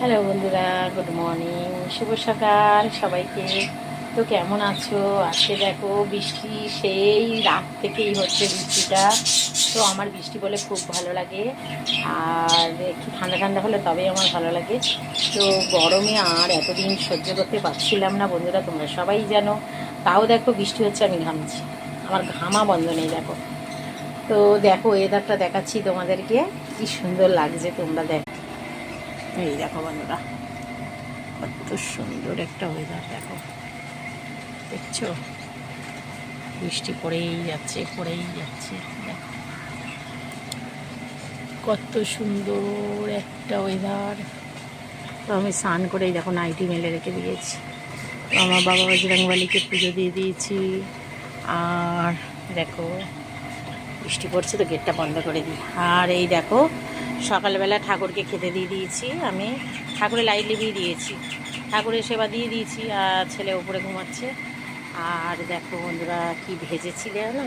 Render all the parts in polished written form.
Hello বন্ধুরা, good morning, শুভ সকাল সবাইকে। তো কেমন আছো? আজকে দেখো বৃষ্টি সেই রাত থেকেই হচ্ছে বৃষ্টিটা। তো আমার বৃষ্টি বলে খুব ভালো লাগে, আর একটু ঠান্ডা ঠান্ডা হলে তবেই আমার ভালো লাগে। তো গরমে আর এতদিন সহ্য করতে পারছিলাম না বন্ধুরা, তোমরা সবাই জানো। তাও দেখো বৃষ্টি হচ্ছে, আমি ঘামছি, আমার ঘামা বন্ধ নেই দেখো। তো দেখো ওয়েদারটা দেখাচ্ছি তোমাদেরকে, কি সুন্দর লাগছে তোমরা দেখো। এই দেখো বন্ধুরা, কত সুন্দর একটা ওয়েদার দেখো, দেখছো? বৃষ্টি পড়েই যাচ্ছে পড়েই যাচ্ছে, দেখো কত সুন্দর একটা ওয়েদার। তো আমি স্নান করেই দেখো নাইটি মেলে রেখে দিয়েছি। তো আমার বাবা বজরংবলীকে পুজো দিয়ে দিয়েছি। আর দেখো বৃষ্টি পড়ছে তো গেটটা বন্ধ করে দিই। আর এই দেখো সকালবেলা ঠাকুরকে খেতে দিয়ে দিয়েছি, আমি ঠাকুরের লাইট লিভিয়ে দিয়েছি, ঠাকুরের সেবা দিয়ে দিয়েছি, আর ছেলে উপরে ঘুমাচ্ছে। আর দেখো বন্ধুরা কি ভেজেছি না,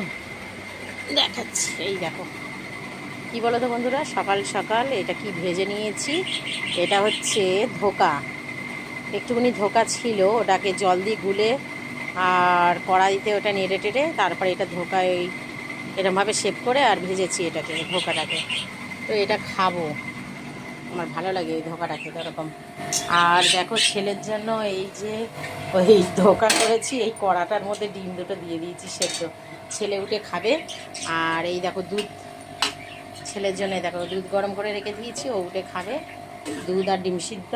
দেখাচ্ছি। এই দেখো, কি বলো তো বন্ধুরা, সকাল সকাল এটা কি ভেজে নিয়েছি। এটা হচ্ছে ধোকা, একটুখানি ধোকা ছিল, ওটাকে জল দিয়ে গুলে আর কড়াইতে ওটা নেড়ে টেড়ে তারপরে এটা ধোকায় এরমভাবে শেপ করে আর ভেজেছি এটাকে, ধোকাটাকে। তো এটা খাবো, আমার ভালো লাগে এই ধোকাটা খেতে ওরকম। আর দেখো ছেলের জন্য এই যে ওই ধোকা করেছি, এই কড়াটার মধ্যে ডিম দুটো দিয়ে দিয়েছি সেদ্ধ, ছেলে উঠে খাবে। আর এই দেখো দুধ, ছেলের জন্য দেখো দুধ গরম করে রেখে দিয়েছি, ও উঠে খাবে, দুধ আর ডিম সিদ্ধ।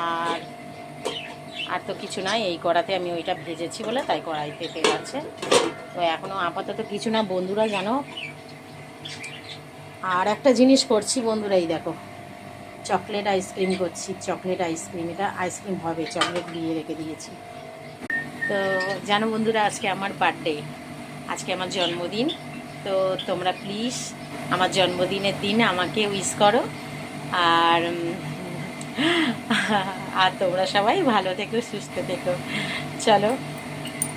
আর আর তো কিছু নাই, এই কড়াতে আমি ওইটা ভেজেছি বলে তাই কড়াইতে তেল আছে। তো এখনও আপাতত কিছু না বন্ধুরা, জানো। আর একটা জিনিস করছি বন্ধুরা, এই দেখো চকলেট আইসক্রিম করছি, চকলেট আইসক্রিম, এটা আইসক্রিম হবে, চকলেট দিয়ে রেখে দিয়েছি। তো জানো বন্ধুরা, আজকে আমার বার্থডে, আজকে আমার জন্মদিন। তো তোমরা প্লিজ আমার জন্মদিনের দিন আমাকে উইশ করো। আর আর তোমরা সবাই ভালো থেকো, সুস্থ থেকো। চলো,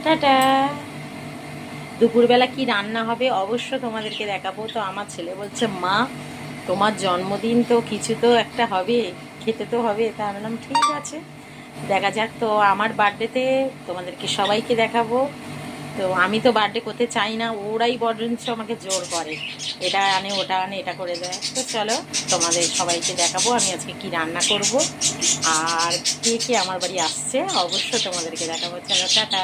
টাটা। দুপুরবেলা কি রান্না হবে অবশ্য তোমাদেরকে দেখাবো। তো আমার ছেলে বলছে, মা তোমার জন্মদিন, তো কিছু তো একটা হবে, খেতে তো হবে। তা বললাম ঠিক আছে, দেখা যাক। তো আমার বার্থডেতে তোমাদেরকে সবাইকে দেখাবো। তো আমি তো বার্থডে করতে চাই না, ওরাই বরঞ্চ আমাকে জোর করে, এটা আনে ওটা আনে, এটা করে দেয়। তো চলো তোমাদের সবাইকে দেখাবো আমি আজকে কি রান্না করব, আর কে কে আমার বাড়ি আসছে অবশ্য তোমাদেরকে দেখাবো। চলো, টাটা।